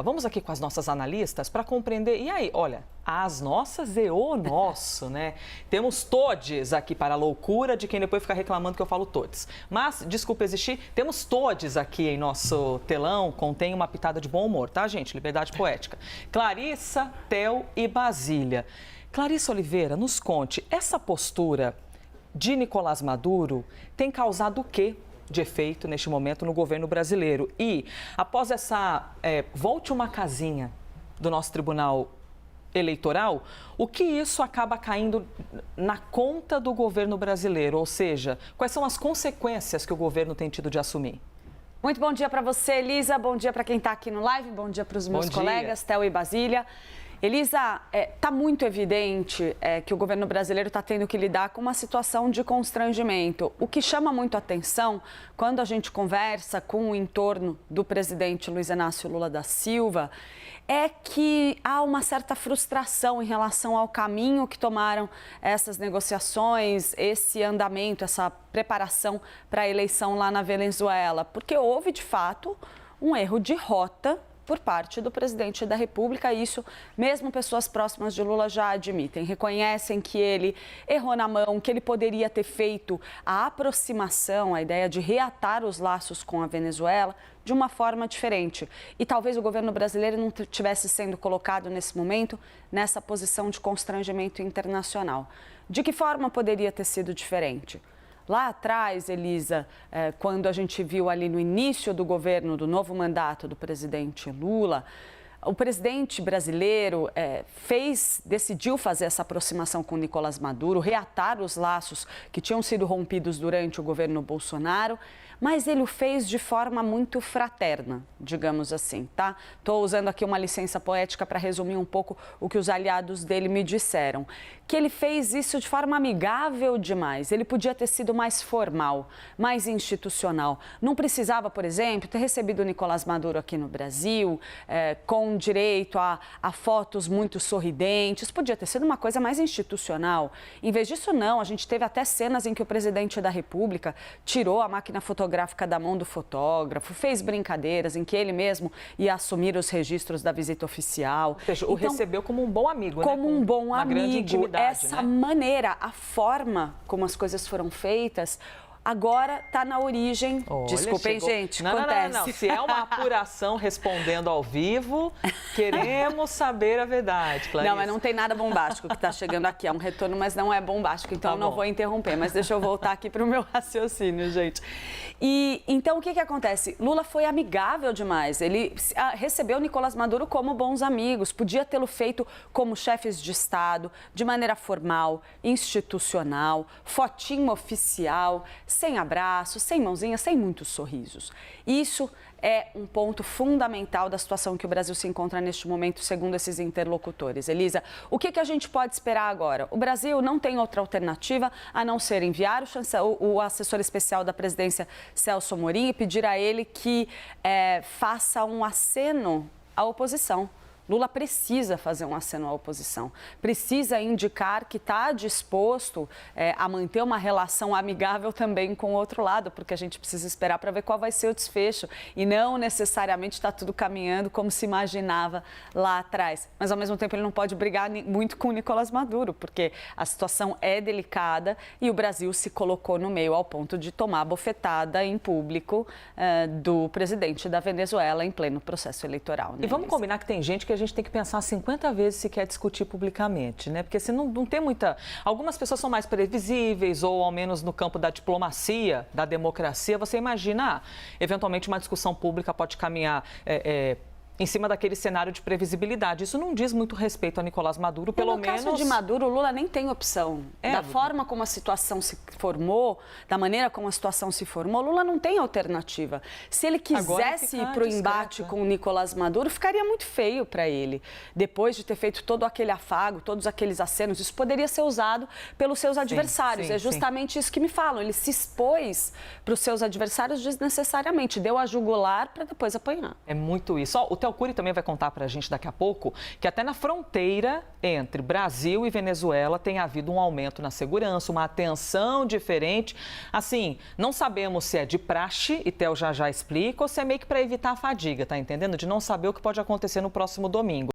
Vamos aqui com as nossas analistas para compreender. E aí, olha, as nossas e o nosso, né? Temos todes aqui para a loucura de quem depois fica reclamando que eu falo todes. Mas, desculpa existir, temos todes aqui em nosso telão, contém uma pitada de bom humor, tá, gente? Liberdade poética. Clarissa, Theo e Basília. Clarissa Oliveira, nos conte, essa postura de Nicolás Maduro tem causado o quê de efeito neste momento no governo brasileiro? E após essa volte uma casinha do nosso Tribunal Eleitoral, o que isso acaba caindo na conta do governo brasileiro? Ou seja, quais são as consequências que o governo tem tido de assumir? Muito bom dia para você, Elisa. Bom dia para quem está aqui no live. Bom dia para os meus colegas, Theo e Basília. Elisa, está muito evidente que o governo brasileiro está tendo que lidar com uma situação de constrangimento. O que chama muito atenção quando a gente conversa com o entorno do presidente Luiz Inácio Lula da Silva é que há uma certa frustração em relação ao caminho que tomaram essas negociações, esse andamento, essa preparação para a eleição lá na Venezuela, porque houve, de fato, um erro de rota por parte do presidente da República. Isso mesmo pessoas próximas de Lula já admitem, reconhecem que ele errou na mão, que ele poderia ter feito a aproximação, a ideia de reatar os laços com a Venezuela de uma forma diferente. E talvez o governo brasileiro não estivesse sendo colocado nesse momento nessa posição de constrangimento internacional. De que forma poderia ter sido diferente? Lá atrás, Elisa, quando a gente viu ali no início do governo, do novo mandato do presidente Lula, o presidente brasileiro decidiu fazer essa aproximação com Nicolás Maduro, reatar os laços que tinham sido rompidos durante o governo Bolsonaro, mas ele o fez de forma muito fraterna, digamos assim, tá? Estou usando aqui uma licença poética para resumir um pouco o que os aliados dele me disseram. Que ele fez isso de forma amigável demais. Ele podia ter sido mais formal, mais institucional. Não precisava, por exemplo, ter recebido o Nicolás Maduro aqui no Brasil, com direito a fotos muito sorridentes. Podia ter sido uma coisa mais institucional. Em vez disso, não. A gente teve até cenas em que o presidente da República tirou a máquina fotográfica da mão do fotógrafo, fez brincadeiras em que ele mesmo ia assumir os registros da visita oficial. Ou seja, o recebeu como um bom amigo, como né? um bom uma amigo. Grande intimidade, essa maneira, a forma como as coisas foram feitas, agora está na origem. Olha, desculpem, gente, acontece. Não. Se é uma apuração respondendo ao vivo, queremos saber a verdade, Clarissa. Não, mas não tem nada bombástico que está chegando aqui. É um retorno, mas não é bombástico, então não vou interromper. Mas deixa eu voltar aqui para o meu raciocínio, gente. E então, o que acontece? Lula foi amigável demais. Ele recebeu Nicolás Maduro como bons amigos. Podia tê-lo feito como chefes de Estado, de maneira formal, institucional, fotinho oficial, sem abraço, sem mãozinha, sem muitos sorrisos. Isso é um ponto fundamental da situação que o Brasil se encontra neste momento, segundo esses interlocutores. Elisa, o que a gente pode esperar agora? O Brasil não tem outra alternativa a não ser enviar o assessor especial da presidência, Celso Amorim, e pedir a ele que faça um aceno à oposição. Lula precisa fazer um aceno à oposição, precisa indicar que está disposto a manter uma relação amigável também com o outro lado, porque a gente precisa esperar para ver qual vai ser o desfecho e não necessariamente está tudo caminhando como se imaginava lá atrás. Mas, ao mesmo tempo, ele não pode brigar muito com o Nicolás Maduro, porque a situação é delicada e o Brasil se colocou no meio ao ponto de tomar bofetada em público do presidente da Venezuela em pleno processo eleitoral. Né? E vamos combinar que tem gente que a gente tem que pensar 50 vezes se quer discutir publicamente, né? Porque se não tem muita... Algumas pessoas são mais previsíveis, ou ao menos no campo da diplomacia, da democracia, você imagina, eventualmente uma discussão pública pode caminhar... em cima daquele cenário de previsibilidade. Isso não diz muito respeito a Nicolás Maduro, pelo menos... No caso de Maduro, o Lula nem tem opção. Da forma como a situação se formou, da maneira como a situação se formou, Lula não tem alternativa. Se ele quisesse ir para o embate com o Nicolás Maduro, ficaria muito feio para ele. Depois de ter feito todo aquele afago, todos aqueles acenos, isso poderia ser usado pelos seus adversários. É justamente isso que me falam. Ele se expôs para os seus adversários desnecessariamente, deu a jugular para depois apanhar. É muito isso. O Theo Cury também vai contar para a gente daqui a pouco que até na fronteira entre Brasil e Venezuela tem havido um aumento na segurança, uma atenção diferente. Assim, não sabemos se é de praxe, e Theo já explica, ou se é meio que para evitar a fadiga, tá entendendo? De não saber o que pode acontecer no próximo domingo.